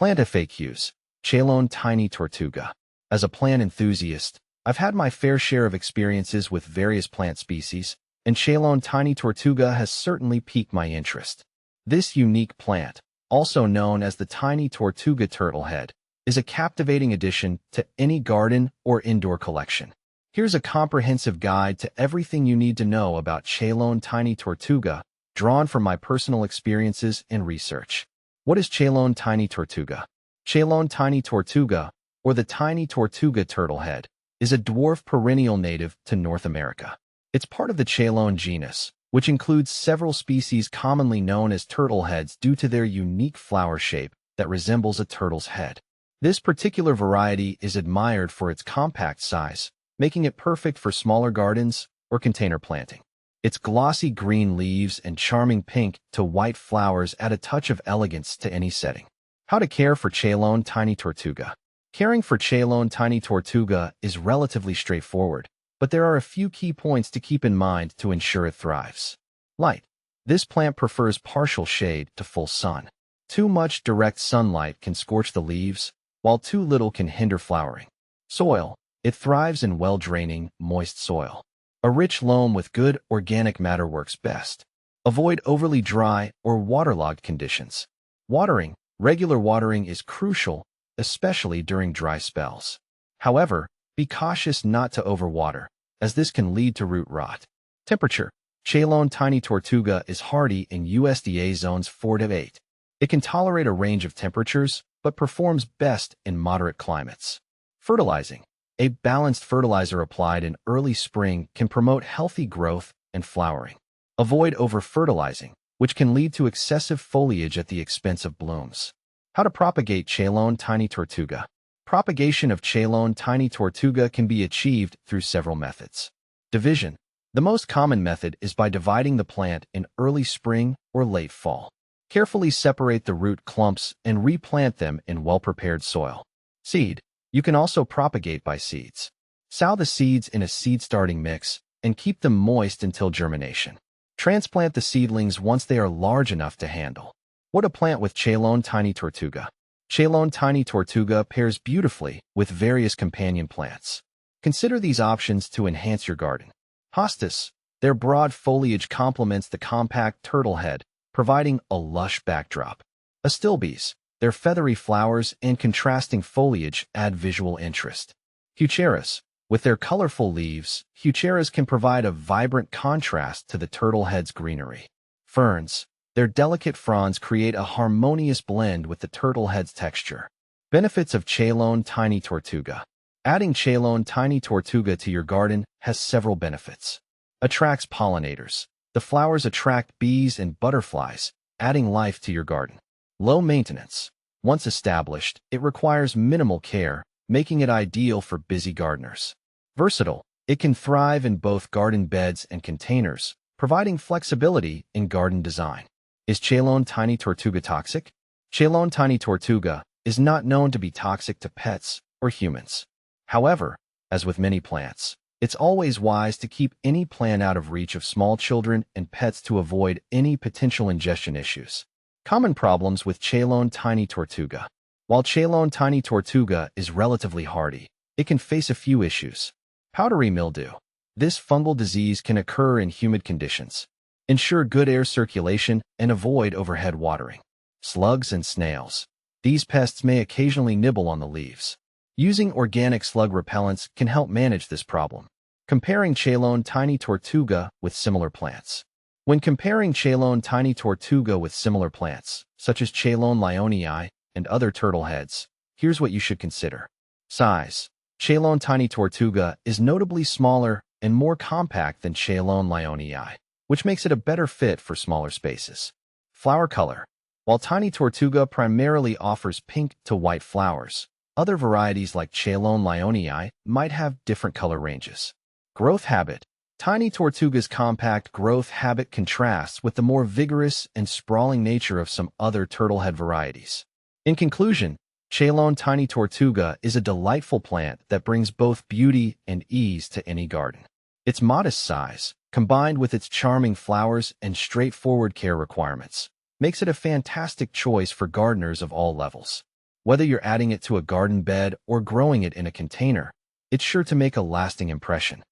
Plant FAQs. Chelone tiny tortuga. As a plant enthusiast, I've had my fair share of experiences with various plant species, and Chelone tiny tortuga has certainly piqued my interest. This unique plant, also known as the tiny tortuga turtlehead, is a captivating addition to any garden or indoor collection. Here's a comprehensive guide to everything you need to know about Chelone tiny tortuga, drawn from my personal experiences and research. What is Chelone tiny tortuga? Chelone tiny tortuga, or the tiny tortuga turtlehead, is a dwarf perennial native to North America. It's part of the Chelone genus, which includes several species commonly known as turtleheads due to their unique flower shape that resembles a turtle's head. This particular variety is admired for its compact size, making it perfect for smaller gardens or container planting. Its glossy green leaves and charming pink to white flowers add a touch of elegance to any setting. How to care for Chelone tiny tortuga. Caring for Chelone tiny tortuga is relatively straightforward, but there are a few key points to keep in mind to ensure it thrives. Light. This plant prefers partial shade to full sun. Too much direct sunlight can scorch the leaves, while too little can hinder flowering. Soil. It thrives in well-draining, moist soil. A rich loam with good organic matter works best. Avoid overly dry or waterlogged conditions. Watering. Regular watering is crucial, especially during dry spells. However, be cautious not to overwater, as this can lead to root rot. Temperature. Chelone tiny tortuga is hardy in USDA zones 4 to 8. It can tolerate a range of temperatures, but performs best in moderate climates. Fertilizing. A balanced fertilizer applied in early spring can promote healthy growth and flowering. Avoid over-fertilizing, which can lead to excessive foliage at the expense of blooms. How to propagate Chelone tiny tortuga. Propagation of Chelone tiny tortuga can be achieved through several methods. Division. The most common method is by dividing the plant in early spring or late fall. Carefully separate the root clumps and replant them in well-prepared soil. Seed. You can also propagate by seeds. Sow the seeds in a seed-starting mix and keep them moist until germination. Transplant the seedlings once they are large enough to handle. What to plant with Chelone tiny tortuga. Chelone tiny tortuga pairs beautifully with various companion plants. Consider these options to enhance your garden. Hostas. Their broad foliage complements the compact turtlehead, providing a lush backdrop. Astilbes. Their feathery flowers and contrasting foliage add visual interest. Heucheras. With their colorful leaves, heucheras can provide a vibrant contrast to the turtlehead's greenery. Ferns. Their delicate fronds create a harmonious blend with the turtlehead's texture. Benefits of Chelone tiny tortuga. Adding Chelone tiny tortuga to your garden has several benefits. Attracts pollinators. The flowers attract bees and butterflies, adding life to your garden. Low maintenance. Once established, it requires minimal care, making it ideal for busy gardeners. Versatile. It can thrive in both garden beds and containers, providing flexibility in garden design. Is Chelone tiny tortuga toxic? Chelone tiny tortuga is not known to be toxic to pets or humans. However, as with many plants, it's always wise to keep any plant out of reach of small children and pets to avoid any potential ingestion issues. Common problems with Chelone tiny tortuga. While Chelone tiny tortuga is relatively hardy, it can face a few issues. Powdery mildew. This fungal disease can occur in humid conditions. Ensure good air circulation and avoid overhead watering. Slugs and snails. These pests may occasionally nibble on the leaves. Using organic slug repellents can help manage this problem. Comparing Chelone tiny tortuga with similar plants. When comparing Chelone tiny tortuga with similar plants, such as Chelone lyonii and other turtleheads, here's what you should consider. Size. Chelone tiny tortuga is notably smaller and more compact than Chelone lyonii, which makes it a better fit for smaller spaces. Flower color. While tiny tortuga primarily offers pink to white flowers, other varieties like Chelone lyonii might have different color ranges. Growth habit. Tiny tortuga's compact growth habit contrasts with the more vigorous and sprawling nature of some other turtlehead varieties. In conclusion, Chelone tiny tortuga is a delightful plant that brings both beauty and ease to any garden. Its modest size, combined with its charming flowers and straightforward care requirements, makes it a fantastic choice for gardeners of all levels. Whether you're adding it to a garden bed or growing it in a container, it's sure to make a lasting impression.